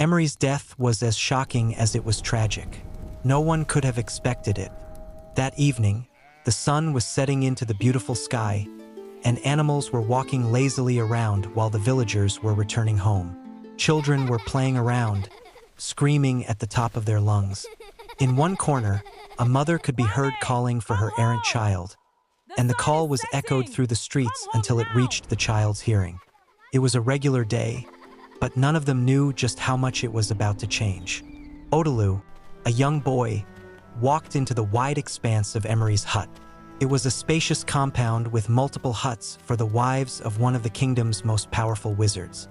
Emory's death was as shocking as it was tragic. No one could have expected it. That evening, the sun was setting into the beautiful sky, and animals were walking lazily around while the villagers were returning home. Children were playing around, screaming at the top of their lungs. In one corner, a mother could be heard calling for her errant child, and the call was echoed through the streets until it reached the child's hearing. It was a regular day, but none of them knew just how much it was about to change. Odalu, a young boy, walked into the wide expanse of Emory's hut. It was a spacious compound with multiple huts for the wives of one of the kingdom's most powerful wizards.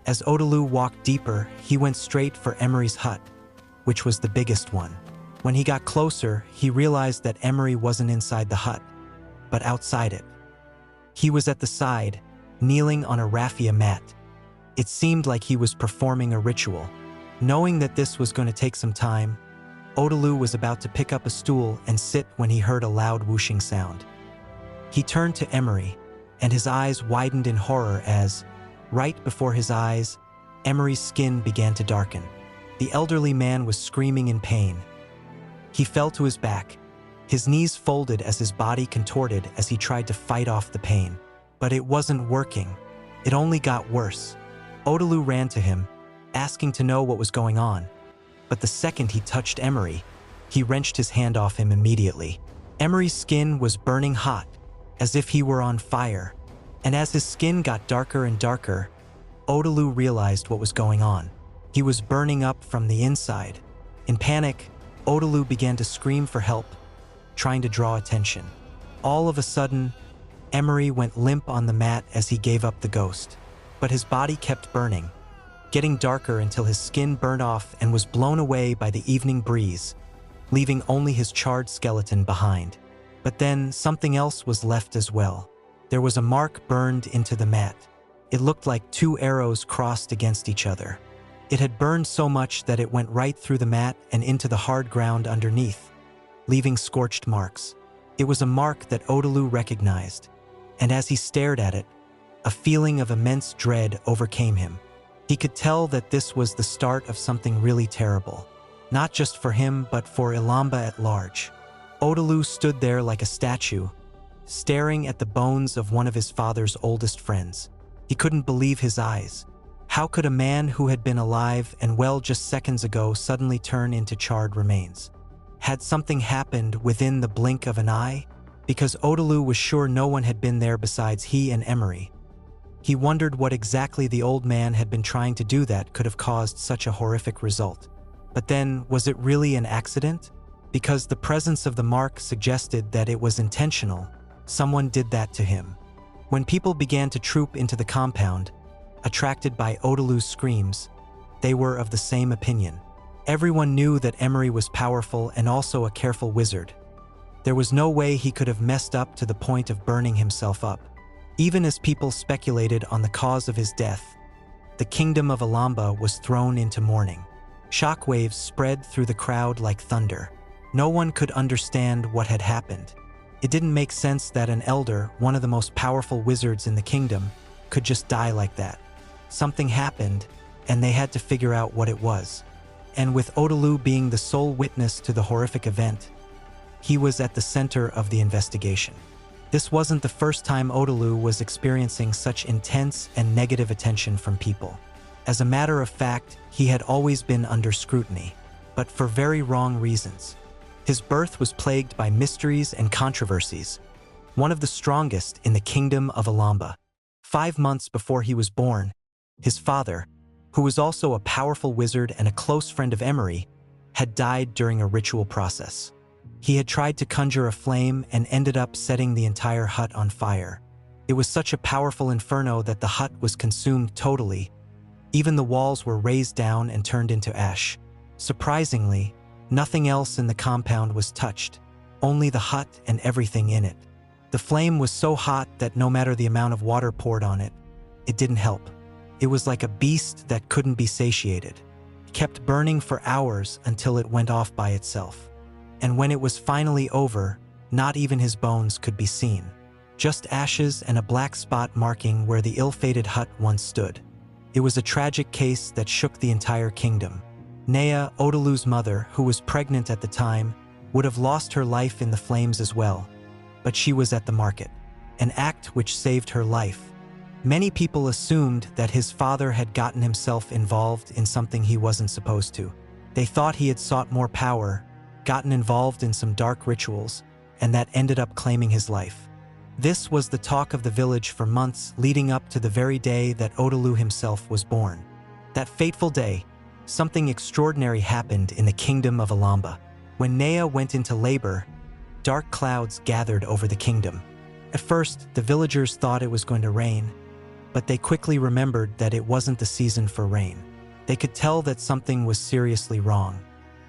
As Odalu walked deeper, he went straight for Emory's hut, which was the biggest one. When he got closer, he realized that Emory wasn't inside the hut, but outside it. He was at the side, kneeling on a raffia mat. It seemed like he was performing a ritual. Knowing that this was going to take some time, Odalu was about to pick up a stool and sit when he heard a loud whooshing sound. He turned to Emory, and his eyes widened in horror as, right before his eyes, Emory's skin began to darken. The elderly man was screaming in pain. He fell to his back, his knees folded as his body contorted as he tried to fight off the pain. But it wasn't working. It only got worse. Odalu ran to him, asking to know what was going on. But the second he touched Emory, he wrenched his hand off him immediately. Emory's skin was burning hot, as if he were on fire. And as his skin got darker and darker, Odalu realized what was going on. He was burning up from the inside. In panic, Odalu began to scream for help, trying to draw attention. All of a sudden, Emory went limp on the mat as he gave up the ghost. But his body kept burning, getting darker until his skin burned off and was blown away by the evening breeze, leaving only his charred skeleton behind. But then something else was left as well. There was a mark burned into the mat. It looked like two arrows crossed against each other. It had burned so much that it went right through the mat and into the hard ground underneath, leaving scorched marks. It was a mark that Odalu recognized, and as he stared at it, a feeling of immense dread overcame him. He could tell that this was the start of something really terrible, not just for him but for Ilomba at large. Odalu stood there like a statue, staring at the bones of one of his father's oldest friends. He couldn't believe his eyes. How could a man who had been alive and well just seconds ago suddenly turn into charred remains? Had something happened within the blink of an eye? Because Odalu was sure no one had been there besides he and Emory. He wondered what exactly the old man had been trying to do that could have caused such a horrific result. But then, was it really an accident? Because the presence of the mark suggested that it was intentional. Someone did that to him. When people began to troop into the compound, attracted by Odalu's screams, they were of the same opinion. Everyone knew that Emory was powerful and also a careful wizard. There was no way he could have messed up to the point of burning himself up. Even as people speculated on the cause of his death, the kingdom of Ilomba was thrown into mourning. Shockwaves spread through the crowd like thunder. No one could understand what had happened. It didn't make sense that an elder, one of the most powerful wizards in the kingdom, could just die like that. Something happened, and they had to figure out what it was. And with Odalu being the sole witness to the horrific event, he was at the center of the investigation. This wasn't the first time Odalu was experiencing such intense and negative attention from people. As a matter of fact, he had always been under scrutiny, but for very wrong reasons. His birth was plagued by mysteries and controversies, one of the strongest in the kingdom of Ilomba. 5 months before he was born, his father, who was also a powerful wizard and a close friend of Emory, had died during a ritual process. He had tried to conjure a flame and ended up setting the entire hut on fire. It was such a powerful inferno that the hut was consumed totally. Even the walls were razed down and turned into ash. Surprisingly, nothing else in the compound was touched, only the hut and everything in it. The flame was so hot that no matter the amount of water poured on it, it didn't help. It was like a beast that couldn't be satiated. It kept burning for hours until it went off by itself. And when it was finally over, not even his bones could be seen. Just ashes and a black spot marking where the ill-fated hut once stood. It was a tragic case that shook the entire kingdom. Nea, Odalu's mother, who was pregnant at the time, would have lost her life in the flames as well. But she was at the market, an act which saved her life. Many people assumed that his father had gotten himself involved in something he wasn't supposed to. They thought he had sought more power, gotten involved in some dark rituals, and that ended up claiming his life. This was the talk of the village for months leading up to the very day that Odalu himself was born. That fateful day, something extraordinary happened in the kingdom of Ilomba. When Nea went into labor, dark clouds gathered over the kingdom. At first, the villagers thought it was going to rain, but they quickly remembered that it wasn't the season for rain. They could tell that something was seriously wrong.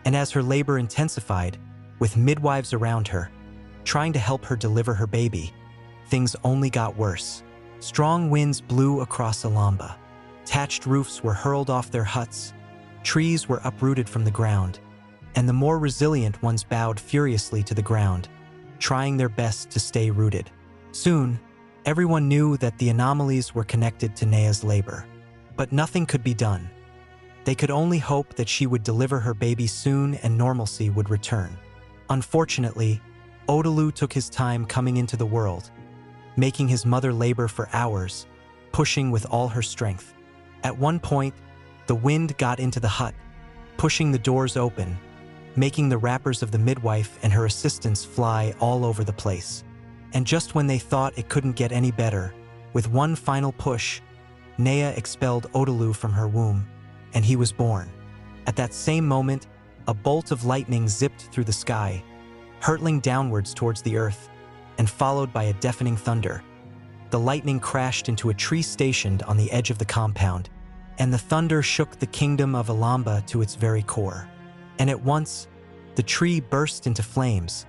And as her labor intensified, with midwives around her, trying to help her deliver her baby, things only got worse. Strong winds blew across Ilomba. Thatched roofs were hurled off their huts, trees were uprooted from the ground, and the more resilient ones bowed furiously to the ground, trying their best to stay rooted. Soon, everyone knew that the anomalies were connected to Nea's labor. But nothing could be done. They could only hope that she would deliver her baby soon and normalcy would return. Unfortunately, Odalu took his time coming into the world, making his mother labor for hours, pushing with all her strength. At one point, the wind got into the hut, pushing the doors open, making the wrappers of the midwife and her assistants fly all over the place. And just when they thought it couldn't get any better, with one final push, Nea expelled Odalu from her womb, and he was born. At that same moment, a bolt of lightning zipped through the sky, hurtling downwards towards the earth, and followed by a deafening thunder. The lightning crashed into a tree stationed on the edge of the compound, and the thunder shook the kingdom of Ilomba to its very core. And at once, the tree burst into flames,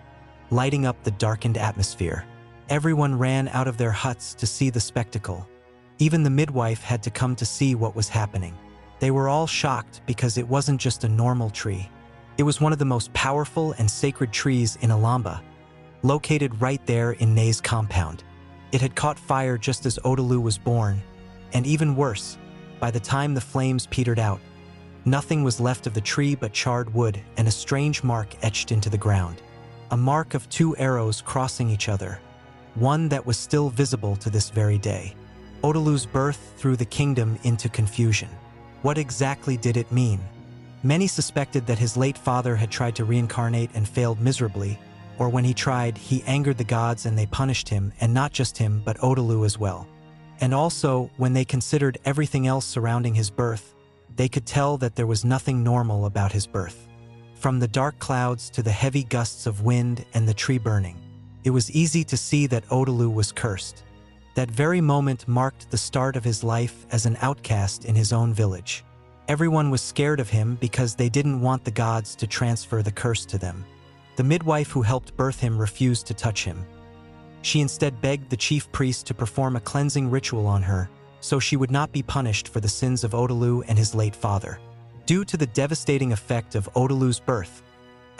lighting up the darkened atmosphere. Everyone ran out of their huts to see the spectacle. Even the midwife had to come to see what was happening. They were all shocked because it wasn't just a normal tree. It was one of the most powerful and sacred trees in Ilomba, located right there in Nea's compound. It had caught fire just as Odalu was born, and even worse, by the time the flames petered out, nothing was left of the tree but charred wood and a strange mark etched into the ground. A mark of two arrows crossing each other, one that was still visible to this very day. Odalu's birth threw the kingdom into confusion. What exactly did it mean? Many suspected that his late father had tried to reincarnate and failed miserably, or when he tried, he angered the gods and they punished him, and not just him, but Odalu as well. And also, when they considered everything else surrounding his birth, they could tell that there was nothing normal about his birth. From the dark clouds to the heavy gusts of wind and the tree burning, it was easy to see that Odalu was cursed. That very moment marked the start of his life as an outcast in his own village. Everyone was scared of him because they didn't want the gods to transfer the curse to them. The midwife who helped birth him refused to touch him. She instead begged the chief priest to perform a cleansing ritual on her so she would not be punished for the sins of Odalu and his late father. Due to the devastating effect of Odalu's birth,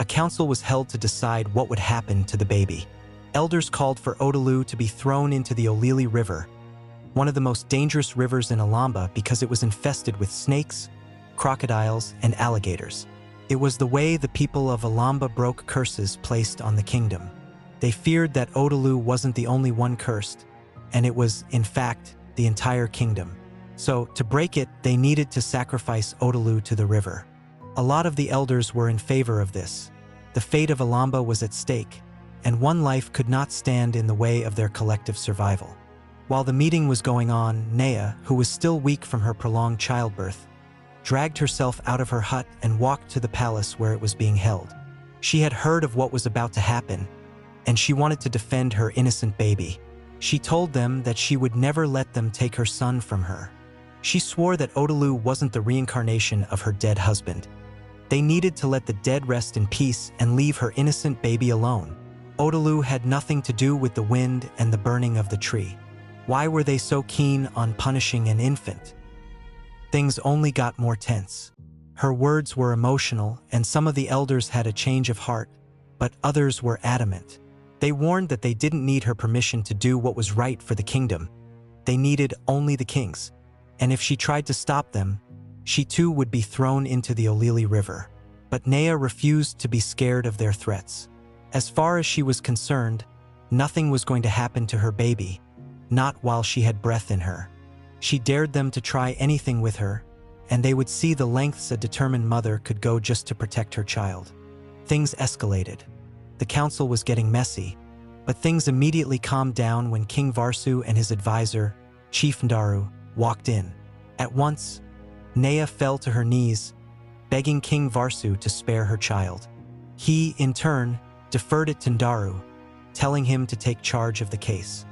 a council was held to decide what would happen to the baby. Elders called for Odalu to be thrown into the Olili River, one of the most dangerous rivers in Ilomba because it was infested with snakes, crocodiles, and alligators. It was the way the people of Ilomba broke curses placed on the kingdom. They feared that Odalu wasn't the only one cursed, and it was, in fact, the entire kingdom. So, to break it, they needed to sacrifice Odalu to the river. A lot of the elders were in favor of this. The fate of Ilomba was at stake, and one life could not stand in the way of their collective survival. While the meeting was going on, Nea, who was still weak from her prolonged childbirth, dragged herself out of her hut and walked to the palace where it was being held. She had heard of what was about to happen, and she wanted to defend her innocent baby. She told them that she would never let them take her son from her. She swore that Odalu wasn't the reincarnation of her dead husband. They needed to let the dead rest in peace and leave her innocent baby alone. Odalu had nothing to do with the wind and the burning of the tree. Why were they so keen on punishing an infant? Things only got more tense. Her words were emotional, and some of the elders had a change of heart, but others were adamant. They warned that they didn't need her permission to do what was right for the kingdom. They needed only the king's. and if she tried to stop them, she too would be thrown into the Olili River. But Nea refused to be scared of their threats. As far as she was concerned, nothing was going to happen to her baby, not while she had breath in her. She dared them to try anything with her, and they would see the lengths a determined mother could go just to protect her child. Things escalated. The council was getting messy, but things immediately calmed down when King Varsu and his advisor, Chief Ndaru, walked in. At once, Nea fell to her knees, begging King Varsu to spare her child. He, in turn, deferred it to Ndaru, telling him to take charge of the case.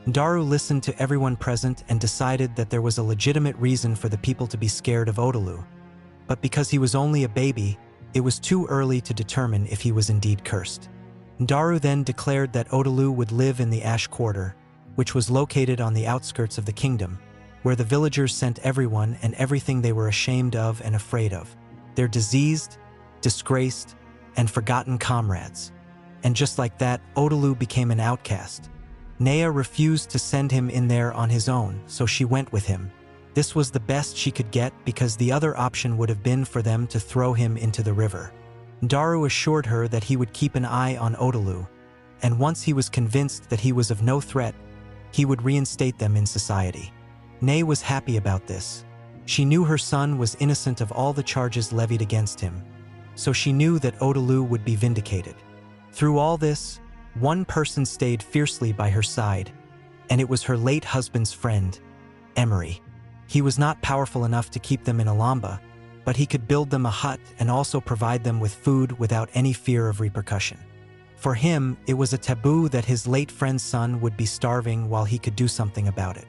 Ndaru listened to everyone present and decided that there was a legitimate reason for the people to be scared of Odalu. But because he was only a baby, it was too early to determine if he was indeed cursed. Ndaru then declared that Odalu would live in the Ash Quarter, which was located on the outskirts of the kingdom, where the villagers sent everyone and everything they were ashamed of and afraid of. Their diseased, disgraced, and forgotten comrades. And just like that, Odalu became an outcast. Nea refused to send him in there on his own, so she went with him. This was the best she could get because the other option would have been for them to throw him into the river. Ndaru assured her that he would keep an eye on Odalu, and once he was convinced that he was of no threat, he would reinstate them in society. Nea was happy about this. She knew her son was innocent of all the charges levied against him, so she knew that Odalu would be vindicated. Through all this, one person stayed fiercely by her side, and it was her late husband's friend, Emory. He was not powerful enough to keep them in Ilomba, but he could build them a hut and also provide them with food without any fear of repercussion. For him, it was a taboo that his late friend's son would be starving while he could do something about it.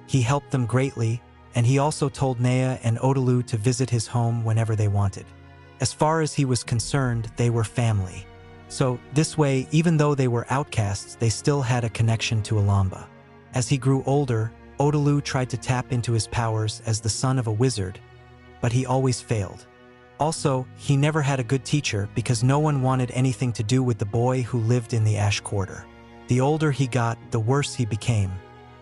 He helped them greatly, and he also told Nea and Odalu to visit his home whenever they wanted. As far as he was concerned, they were family. So, this way, even though they were outcasts, they still had a connection to Ilomba. As he grew older, Odalu tried to tap into his powers as the son of a wizard, but he always failed. Also, he never had a good teacher because no one wanted anything to do with the boy who lived in the Ash Quarter. The older he got, the worse he became.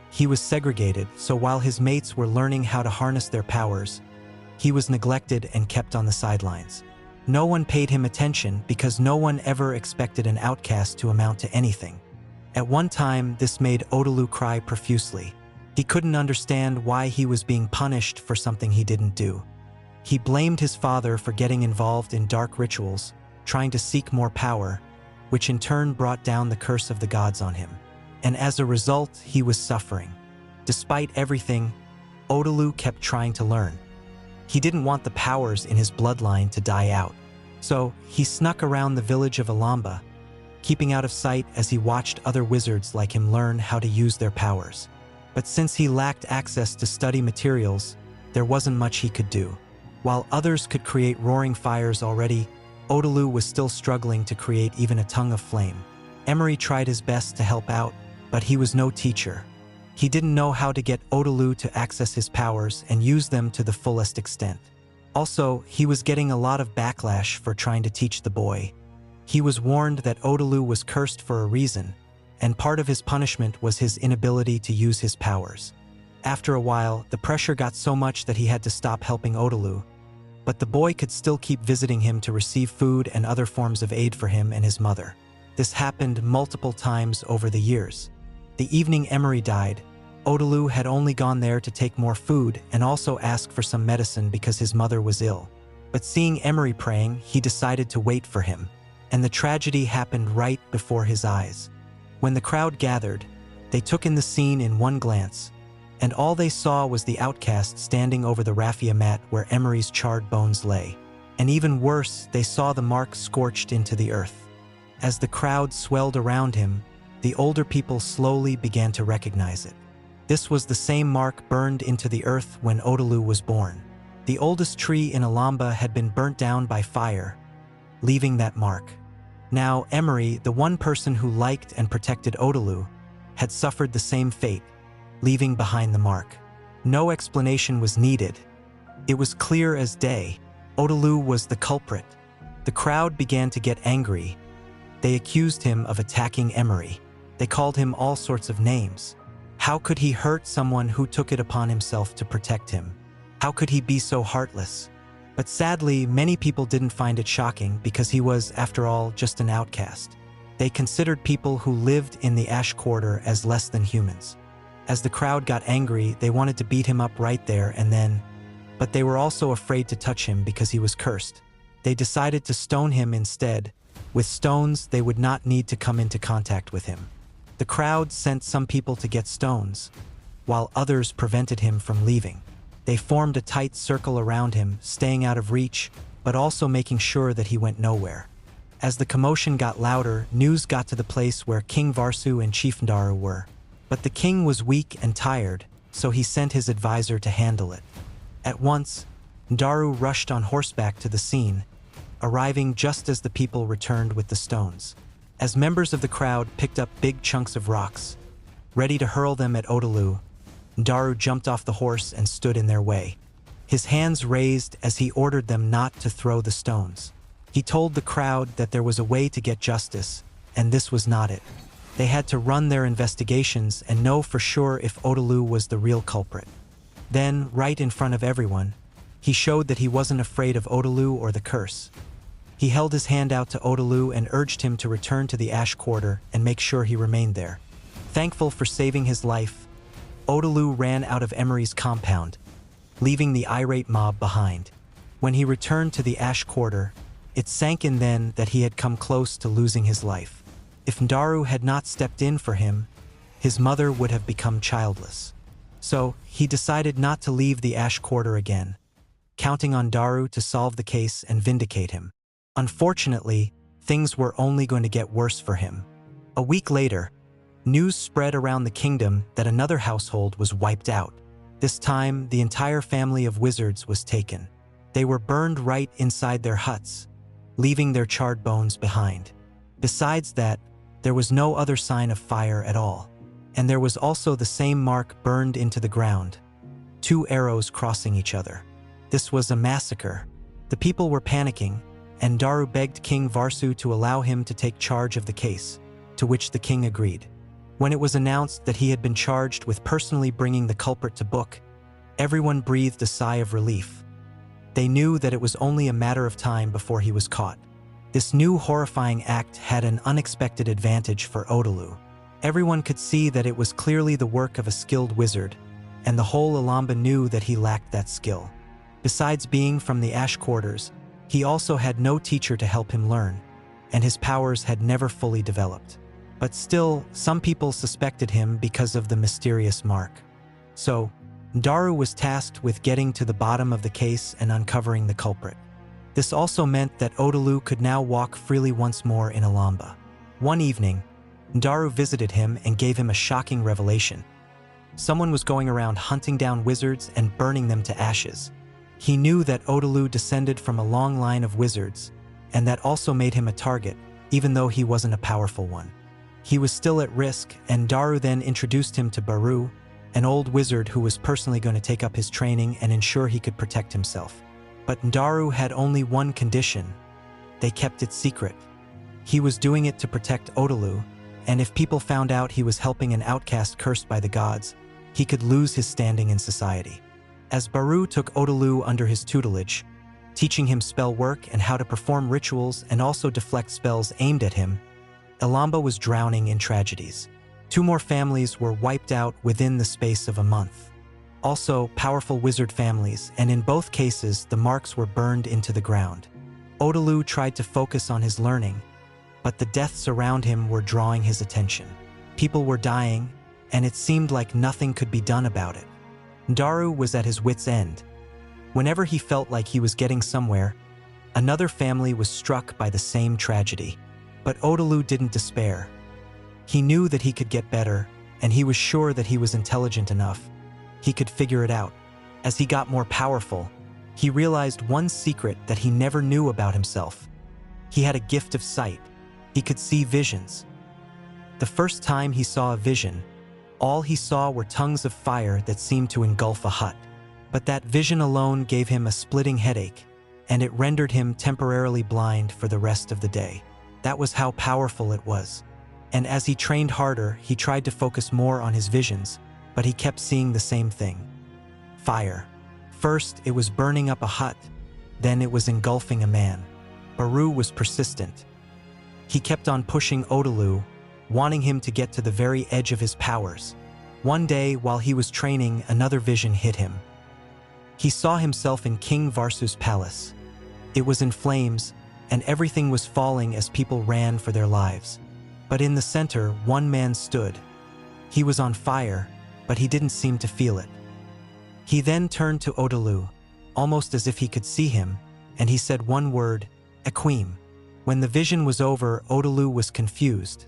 He was segregated, so while his mates were learning how to harness their powers, he was neglected and kept on the sidelines. No one paid him attention because no one ever expected an outcast to amount to anything. At one time, this made Odalu cry profusely. He couldn't understand why he was being punished for something he didn't do. He blamed his father for getting involved in dark rituals, trying to seek more power, which in turn brought down the curse of the gods on him. And as a result, he was suffering. Despite everything, Odalu kept trying to learn. He didn't want the powers in his bloodline to die out. So, he snuck around the village of Ilomba, keeping out of sight as he watched other wizards like him learn how to use their powers. But since he lacked access to study materials, there wasn't much he could do. While others could create roaring fires already, Odalu was still struggling to create even a tongue of flame. Emory tried his best to help out, but he was no teacher. He didn't know how to get Odalu to access his powers and use them to the fullest extent. Also, he was getting a lot of backlash for trying to teach the boy. He was warned that Odalu was cursed for a reason, and part of his punishment was his inability to use his powers. After a while, the pressure got so much that he had to stop helping Odalu, but the boy could still keep visiting him to receive food and other forms of aid for him and his mother. This happened multiple times over the years. The evening Emory died, Odalu had only gone there to take more food and also ask for some medicine because his mother was ill. But seeing Emory praying, he decided to wait for him, and the tragedy happened right before his eyes. When the crowd gathered, they took in the scene in one glance, and all they saw was the outcast standing over the raffia mat where Emory's charred bones lay. And even worse, they saw the mark scorched into the earth. As the crowd swelled around him, the older people slowly began to recognize it. This was the same mark burned into the earth when Odalu was born. The oldest tree in Ilomba had been burnt down by fire, leaving that mark. Now, Emory, the one person who liked and protected Odalu, had suffered the same fate, leaving behind the mark. No explanation was needed. It was clear as day. Odalu was the culprit. The crowd began to get angry. They accused him of attacking Emory. They called him all sorts of names. How could he hurt someone who took it upon himself to protect him? How could he be so heartless? But sadly, many people didn't find it shocking because he was, after all, just an outcast. They considered people who lived in the Ash Quarter as less than humans. As the crowd got angry, they wanted to beat him up right there and then, but they were also afraid to touch him because he was cursed. They decided to stone him instead. With stones, they would not need to come into contact with him. The crowd sent some people to get stones, while others prevented him from leaving. They formed a tight circle around him, staying out of reach, but also making sure that he went nowhere. As the commotion got louder, news got to the place where King Varsu and Chief Ndaru were. But the king was weak and tired, so he sent his advisor to handle it. At once, Ndaru rushed on horseback to the scene, arriving just as the people returned with the stones. As members of the crowd picked up big chunks of rocks, ready to hurl them at Odalu, Ndaru jumped off the horse and stood in their way. His hands raised as he ordered them not to throw the stones. He told the crowd that there was a way to get justice, and this was not it. They had to run their investigations and know for sure if Odalu was the real culprit. Then, right in front of everyone, he showed that he wasn't afraid of Odalu or the curse. He held his hand out to Odalu and urged him to return to the Ash Quarter and make sure he remained there. Thankful for saving his life, Odalu ran out of Emory's compound, leaving the irate mob behind. When he returned to the Ash Quarter, it sank in then that he had come close to losing his life. If Ndaru had not stepped in for him, his mother would have become childless. So, he decided not to leave the Ash Quarter again, counting on Ndaru to solve the case and vindicate him. Unfortunately, things were only going to get worse for him. A week later, news spread around the kingdom that another household was wiped out. This time, the entire family of wizards was taken. They were burned right inside their huts, leaving their charred bones behind. Besides that, there was no other sign of fire at all. And there was also the same mark burned into the ground, 2 arrows crossing each other. This was a massacre. The people were panicking, and Ndaru begged King Varsu to allow him to take charge of the case, to which the king agreed. When it was announced that he had been charged with personally bringing the culprit to book, everyone breathed a sigh of relief. They knew that it was only a matter of time before he was caught. This new horrifying act had an unexpected advantage for Odalu. Everyone could see that it was clearly the work of a skilled wizard, and the whole Ilomba knew that he lacked that skill. Besides being from the Ash Quarters, he also had no teacher to help him learn, and his powers had never fully developed. But still, some people suspected him because of the mysterious mark. So, Ndaru was tasked with getting to the bottom of the case and uncovering the culprit. This also meant that Odalu could now walk freely once more in Ilomba. One evening, Ndaru visited him and gave him a shocking revelation. Someone was going around hunting down wizards and burning them to ashes. He knew that Odalu descended from a long line of wizards, and that also made him a target, even though he wasn't a powerful one. He was still at risk, and Ndaru then introduced him to Baru, an old wizard who was personally going to take up his training and ensure he could protect himself. But Ndaru had only one condition. They kept it secret. He was doing it to protect Odalu, and if people found out he was helping an outcast cursed by the gods, he could lose his standing in society. As Baru took Odalu under his tutelage, teaching him spell work and how to perform rituals and also deflect spells aimed at him, Ilomba was drowning in tragedies. 2 more families were wiped out within the space of a month. Also, powerful wizard families, and in both cases, the marks were burned into the ground. Odalu tried to focus on his learning, but the deaths around him were drawing his attention. People were dying, and it seemed like nothing could be done about it. Ndaru was at his wit's end. Whenever he felt like he was getting somewhere, another family was struck by the same tragedy. But Odalu didn't despair. He knew that he could get better, and he was sure that he was intelligent enough. He could figure it out. As he got more powerful, he realized one secret that he never knew about himself. He had a gift of sight. He could see visions. The first time he saw a vision, all he saw were tongues of fire that seemed to engulf a hut. But that vision alone gave him a splitting headache, and it rendered him temporarily blind for the rest of the day. That was how powerful it was. And as he trained harder, he tried to focus more on his visions, but he kept seeing the same thing. Fire. First, it was burning up a hut, then it was engulfing a man. Baru was persistent. He kept on pushing Odalu, wanting him to get to the very edge of his powers. One day, while he was training, another vision hit him. He saw himself in King Varsu's palace. It was in flames, and everything was falling as people ran for their lives. But in the center, one man stood. He was on fire, but he didn't seem to feel it. He then turned to Odalu, almost as if he could see him, and he said one word, "Equim." When the vision was over, Odalu was confused.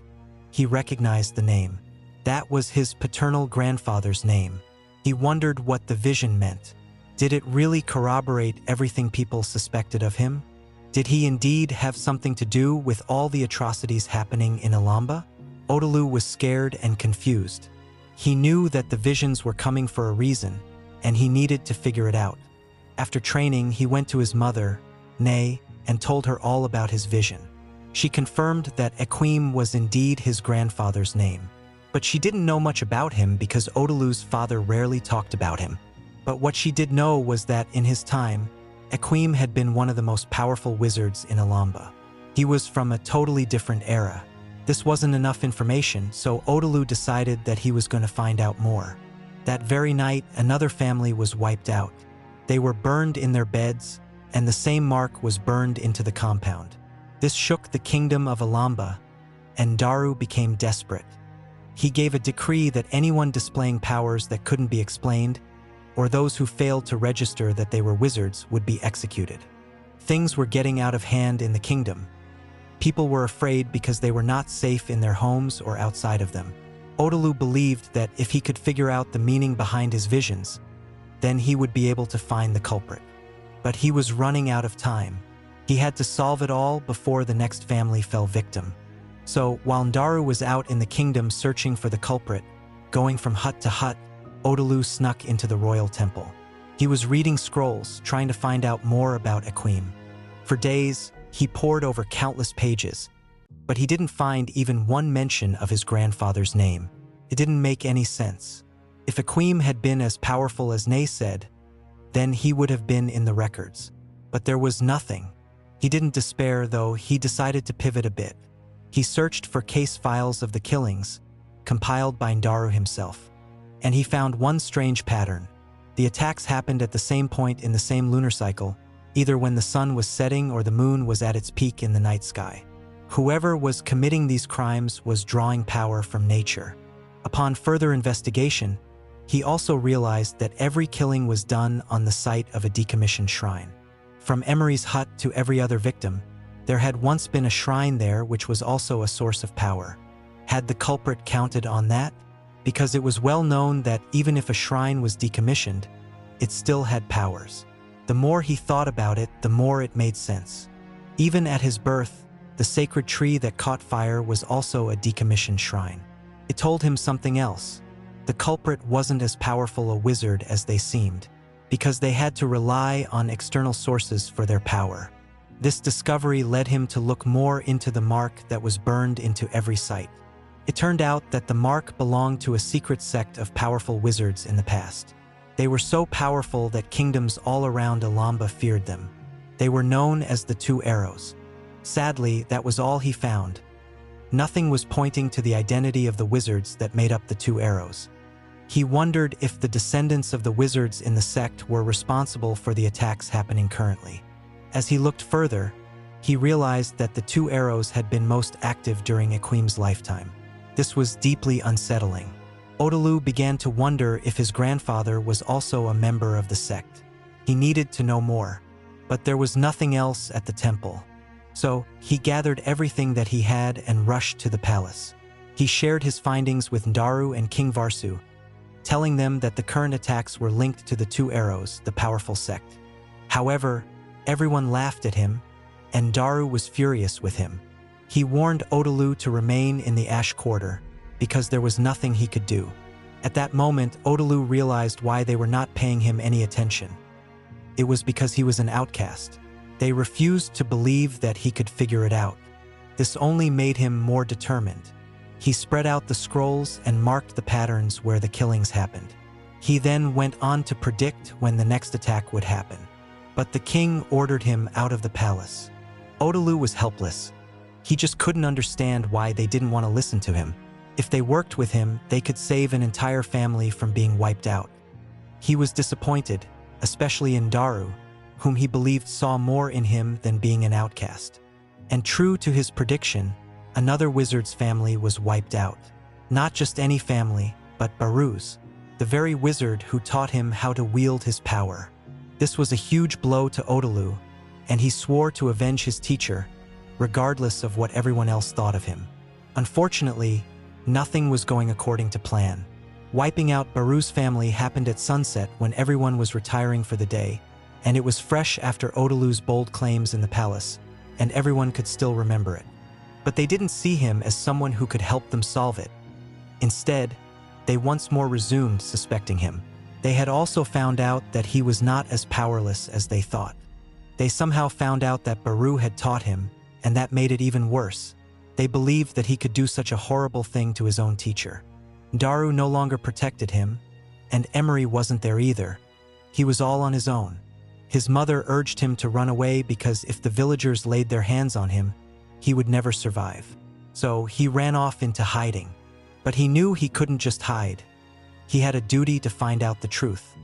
He recognized the name. That was his paternal grandfather's name. He wondered what the vision meant. Did it really corroborate everything people suspected of him? Did he indeed have something to do with all the atrocities happening in Ilomba? Odalu was scared and confused. He knew that the visions were coming for a reason, and he needed to figure it out. After training, he went to his mother, Nay, and told her all about his vision. She confirmed that Equim was indeed his grandfather's name. But she didn't know much about him because Odalu's father rarely talked about him. But what she did know was that in his time, Equim had been one of the most powerful wizards in Ilomba. He was from a totally different era. This wasn't enough information, so Odalu decided that he was going to find out more. That very night, another family was wiped out. They were burned in their beds, and the same mark was burned into the compound. This shook the kingdom of Ilomba, and Daru became desperate. He gave a decree that anyone displaying powers that couldn't be explained, or those who failed to register that they were wizards, would be executed. Things were getting out of hand in the kingdom. People were afraid because they were not safe in their homes or outside of them. Odalu believed that if he could figure out the meaning behind his visions, then he would be able to find the culprit. But he was running out of time. He had to solve it all before the next family fell victim. So, while Ndaru was out in the kingdom searching for the culprit, going from hut to hut, Odalu snuck into the royal temple. He was reading scrolls, trying to find out more about Equim. For days, he pored over countless pages, but he didn't find even one mention of his grandfather's name. It didn't make any sense. If Equim had been as powerful as Nay said, then he would have been in the records. But there was nothing. He didn't despair, though. He decided to pivot a bit. He searched for case files of the killings, compiled by Ndaru himself. And he found one strange pattern. The attacks happened at the same point in the same lunar cycle, either when the sun was setting or the moon was at its peak in the night sky. Whoever was committing these crimes was drawing power from nature. Upon further investigation, he also realized that every killing was done on the site of a decommissioned shrine. From Emory's hut to every other victim, there had once been a shrine there which was also a source of power. Had the culprit counted on that? Because it was well known that even if a shrine was decommissioned, it still had powers. The more he thought about it, the more it made sense. Even at his birth, the sacred tree that caught fire was also a decommissioned shrine. It told him something else. The culprit wasn't as powerful a wizard as they seemed, because they had to rely on external sources for their power. This discovery led him to look more into the mark that was burned into every site. It turned out that the mark belonged to a secret sect of powerful wizards in the past. They were so powerful that kingdoms all around Ilomba feared them. They were known as the Two Arrows. Sadly, that was all he found. Nothing was pointing to the identity of the wizards that made up the Two Arrows. He wondered if the descendants of the wizards in the sect were responsible for the attacks happening currently. As he looked further, he realized that the Two Arrows had been most active during Equim's lifetime. This was deeply unsettling. Odalu began to wonder if his grandfather was also a member of the sect. He needed to know more, but there was nothing else at the temple. So, he gathered everything that he had and rushed to the palace. He shared his findings with Ndaru and King Varsu, telling them that the current attacks were linked to the Two Arrows, the powerful sect. However, everyone laughed at him, and Ndaru was furious with him. He warned Odalu to remain in the Ash Quarter, because there was nothing he could do. At that moment, Odalu realized why they were not paying him any attention. It was because he was an outcast. They refused to believe that he could figure it out. This only made him more determined. He spread out the scrolls and marked the patterns where the killings happened. He then went on to predict when the next attack would happen. But the king ordered him out of the palace. Odalu was helpless. He just couldn't understand why they didn't want to listen to him. If they worked with him, they could save an entire family from being wiped out. He was disappointed, especially in Daru, whom he believed saw more in him than being an outcast. And true to his prediction, another wizard's family was wiped out. Not just any family, but Baru's, the very wizard who taught him how to wield his power. This was a huge blow to Odalu, and he swore to avenge his teacher, regardless of what everyone else thought of him. Unfortunately, nothing was going according to plan. Wiping out Baru's family happened at sunset when everyone was retiring for the day, and it was fresh after Odalu's bold claims in the palace, and everyone could still remember it. But they didn't see him as someone who could help them solve it. Instead, they once more resumed suspecting him. They had also found out that he was not as powerless as they thought. They somehow found out that Baru had taught him, and that made it even worse. They believed that he could do such a horrible thing to his own teacher. Daru no longer protected him, and Emory wasn't there either. He was all on his own. His mother urged him to run away because if the villagers laid their hands on him, he would never survive. So he ran off into hiding. But he knew he couldn't just hide. He had a duty to find out the truth.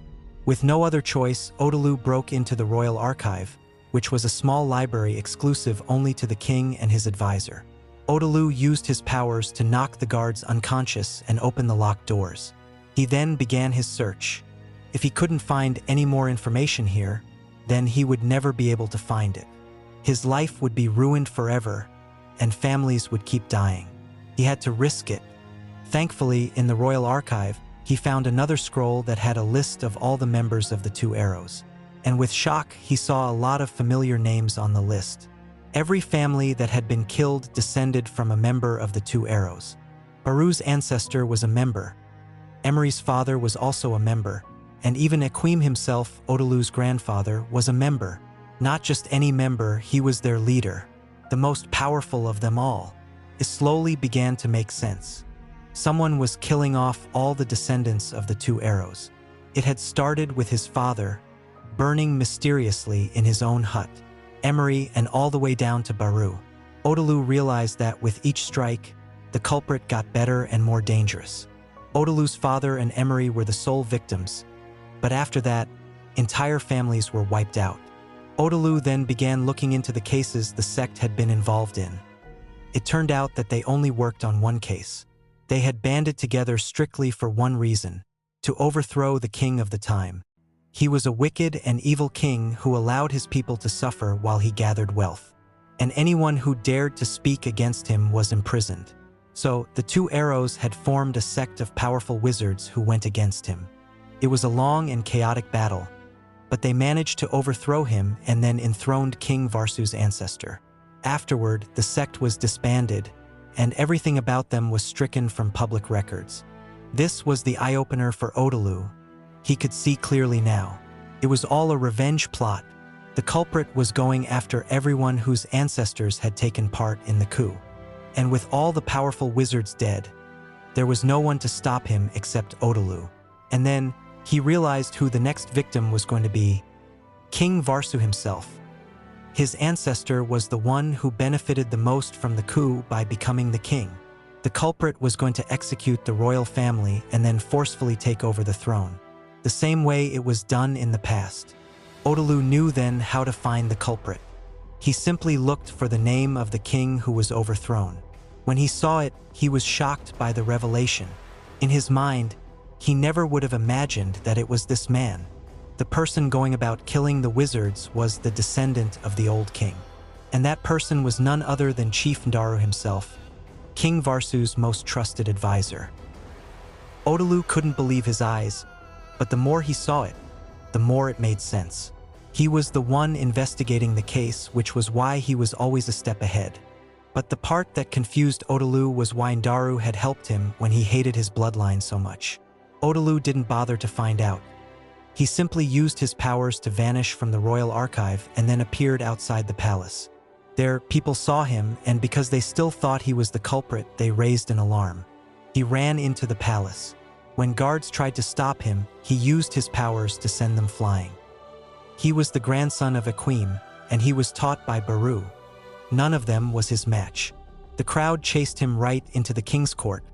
With no other choice, Odalu broke into the royal archive, which was a small library exclusive only to the king and his advisor. Odalu used his powers to knock the guards unconscious and open the locked doors. He then began his search. If he couldn't find any more information here, then he would never be able to find it. His life would be ruined forever, and families would keep dying. He had to risk it. Thankfully, in the royal archive, he found another scroll that had a list of all the members of the Two Arrows. And with shock, he saw a lot of familiar names on the list. Every family that had been killed descended from a member of the Two Arrows. Baru's ancestor was a member. Emory's father was also a member. And even Equim himself, Odalu's grandfather, was a member. Not just any member, he was their leader, the most powerful of them all. It slowly began to make sense. Someone was killing off all the descendants of the Two Arrows. It had started with his father, burning mysteriously in his own hut, Emory, and all the way down to Baru. Odalu realized that with each strike, the culprit got better and more dangerous. Odalu's father and Emory were the sole victims, but after that, entire families were wiped out. Odalu then began looking into the cases the sect had been involved in. It turned out that they only worked on one case. They had banded together strictly for one reason: to overthrow the king of the time. He was a wicked and evil king who allowed his people to suffer while he gathered wealth. And anyone who dared to speak against him was imprisoned. So, the Two Arrows had formed a sect of powerful wizards who went against him. It was a long and chaotic battle, but they managed to overthrow him and then enthroned King Varsu's ancestor. Afterward, the sect was disbanded, and everything about them was stricken from public records. This was the eye-opener for Odalu. He could see clearly now. It was all a revenge plot. The culprit was going after everyone whose ancestors had taken part in the coup. And with all the powerful wizards dead, there was no one to stop him except Odalu. And then, he realized who the next victim was going to be: King Varsu himself. His ancestor was the one who benefited the most from the coup by becoming the king. The culprit was going to execute the royal family and then forcefully take over the throne, the same way it was done in the past. Odalu knew then how to find the culprit. He simply looked for the name of the king who was overthrown. When he saw it, he was shocked by the revelation. In his mind, he never would have imagined that it was this man. The person going about killing the wizards was the descendant of the old king. And that person was none other than Chief Daru himself, King Varsu's most trusted advisor. Odalu couldn't believe his eyes, but the more he saw it, the more it made sense. He was the one investigating the case, which was why he was always a step ahead. But the part that confused Odalu was why Daru had helped him when he hated his bloodline so much. Odalu didn't bother to find out. He simply used his powers to vanish from the royal archive and then appeared outside the palace. There, people saw him, and because they still thought he was the culprit, they raised an alarm. He ran into the palace. When guards tried to stop him, he used his powers to send them flying. He was the grandson of Akwim, and he was taught by Baru. None of them was his match. The crowd chased him right into the king's court,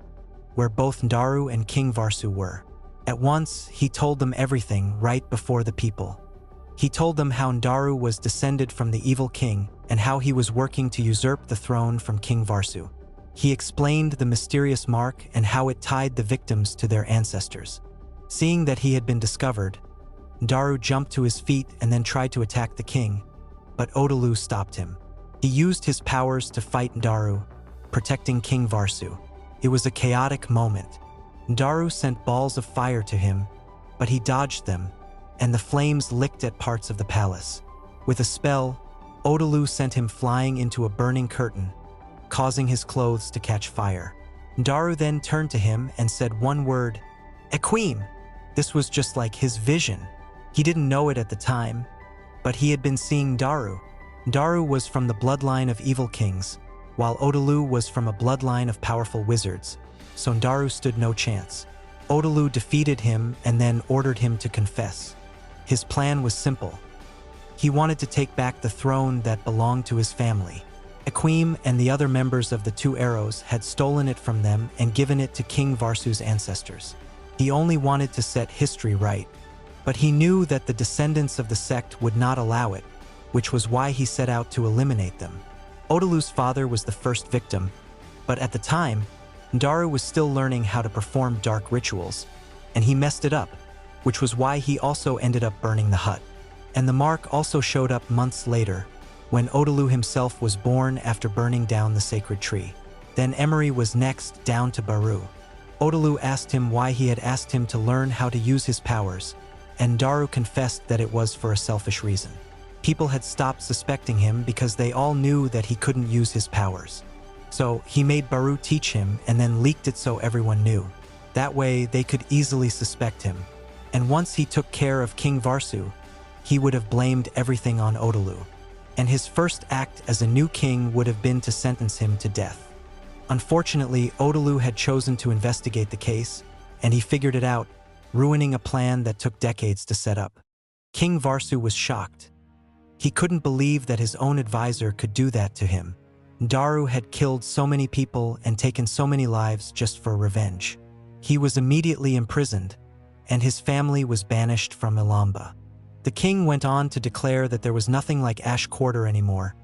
where both Ndaru and King Varsu were. At once, he told them everything right before the people. He told them how Ndaru was descended from the evil king and how he was working to usurp the throne from King Varsu. He explained the mysterious mark and how it tied the victims to their ancestors. Seeing that he had been discovered, Ndaru jumped to his feet and then tried to attack the king, but Odalu stopped him. He used his powers to fight Ndaru, protecting King Varsu. It was a chaotic moment. Ndaru sent balls of fire to him, but he dodged them, and the flames licked at parts of the palace. With a spell, Odalu sent him flying into a burning curtain, causing his clothes to catch fire. Ndaru then turned to him and said one word, "Akwim." This was just like his vision. He didn't know it at the time, but he had been seeing Ndaru. Ndaru was from the bloodline of evil kings, while Odalu was from a bloodline of powerful wizards, so Ndaru stood no chance. Odalu defeated him and then ordered him to confess. His plan was simple. He wanted to take back the throne that belonged to his family. Akwim and the other members of the Two Arrows had stolen it from them and given it to King Varsu's ancestors. He only wanted to set history right, but he knew that the descendants of the sect would not allow it, which was why he set out to eliminate them. Odalu's father was the first victim, but at the time, Ndaru was still learning how to perform dark rituals, and he messed it up, which was why he also ended up burning the hut. And the mark also showed up months later, when Odalu himself was born after burning down the sacred tree. Then Emory was next, down to Baru. Odalu asked him why he had asked him to learn how to use his powers, and Ndaru confessed that it was for a selfish reason. People had stopped suspecting him because they all knew that he couldn't use his powers. So he made Baru teach him and then leaked it so everyone knew. That way they could easily suspect him. And once he took care of King Varsu, he would have blamed everything on Odalu. And his first act as a new king would have been to sentence him to death. Unfortunately, Odalu had chosen to investigate the case, and he figured it out, ruining a plan that took decades to set up. King Varsu was shocked. He couldn't believe that his own advisor could do that to him. Ndaru had killed so many people and taken so many lives just for revenge. He was immediately imprisoned, and his family was banished from Ilomba. The king went on to declare that there was nothing like Ash Quarter anymore.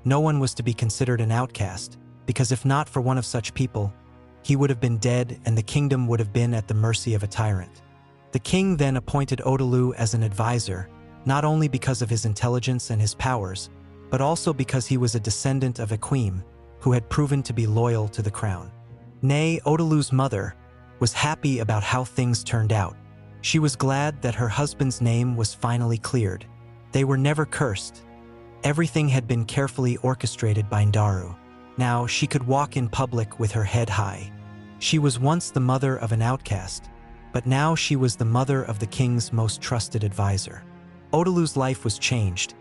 No one was to be considered an outcast, because if not for one of such people, he would have been dead and the kingdom would have been at the mercy of a tyrant. The king then appointed Odalu as an advisor, not only because of his intelligence and his powers, but also because he was a descendant of Akwim, who had proven to be loyal to the crown. Nay, Odalu's mother was happy about how things turned out. She was glad that her husband's name was finally cleared. They were never cursed. Everything had been carefully orchestrated by Ndaru. Now she could walk in public with her head high. She was once the mother of an outcast, but now she was the mother of the king's most trusted advisor. Odalu's life was changed.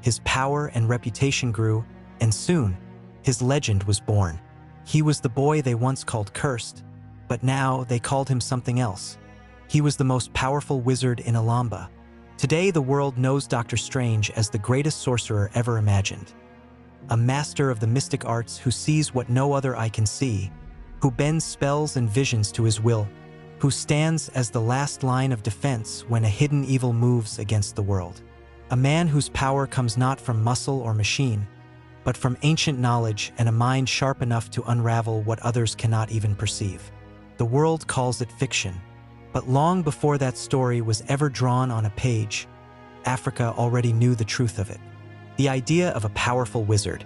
His power and reputation grew, and soon, his legend was born. He was the boy they once called cursed, but now they called him something else. He was the most powerful wizard in Ilomba. Today, the world knows Dr. Strange as the greatest sorcerer ever imagined. A master of the mystic arts who sees what no other eye can see, who bends spells and visions to his will, who stands as the last line of defense when a hidden evil moves against the world. A man whose power comes not from muscle or machine, but from ancient knowledge and a mind sharp enough to unravel what others cannot even perceive. The world calls it fiction, but long before that story was ever drawn on a page, Africa already knew the truth of it. The idea of a powerful wizard,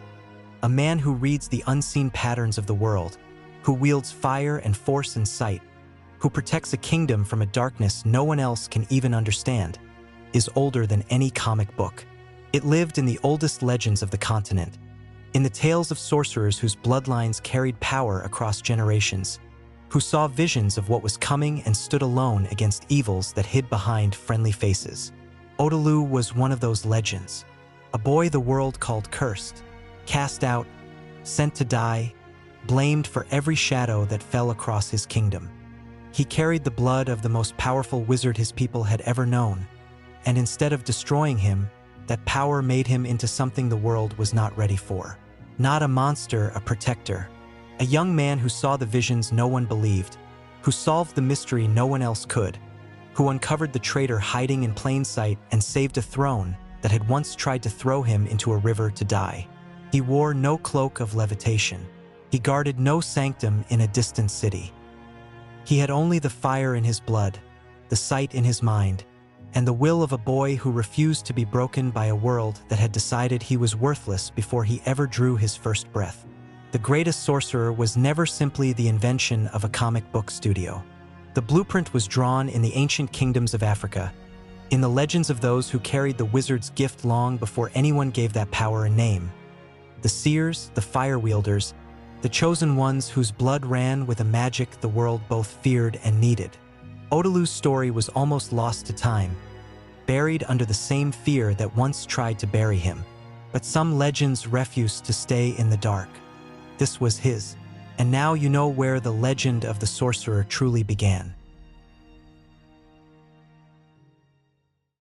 a man who reads the unseen patterns of the world, who wields fire and force and sight, who protects a kingdom from a darkness no one else can even understand, is older than any comic book. It lived in the oldest legends of the continent, in the tales of sorcerers whose bloodlines carried power across generations, who saw visions of what was coming and stood alone against evils that hid behind friendly faces. Odalu was one of those legends, a boy the world called cursed, cast out, sent to die, blamed for every shadow that fell across his kingdom. He carried the blood of the most powerful wizard his people had ever known, and instead of destroying him, that power made him into something the world was not ready for. Not a monster, a protector. A young man who saw the visions no one believed, who solved the mystery no one else could, who uncovered the traitor hiding in plain sight and saved a throne that had once tried to throw him into a river to die. He wore no cloak of levitation. He guarded no sanctum in a distant city. He had only the fire in his blood, the sight in his mind, and the will of a boy who refused to be broken by a world that had decided he was worthless before he ever drew his first breath. The greatest sorcerer was never simply the invention of a comic book studio. The blueprint was drawn in the ancient kingdoms of Africa, in the legends of those who carried the wizard's gift long before anyone gave that power a name. The seers, the fire wielders, the chosen ones whose blood ran with a magic the world both feared and needed. Odalu's story was almost lost to time, buried under the same fear that once tried to bury him. But some legends refused to stay in the dark. This was his. And now you know where the legend of the sorcerer truly began.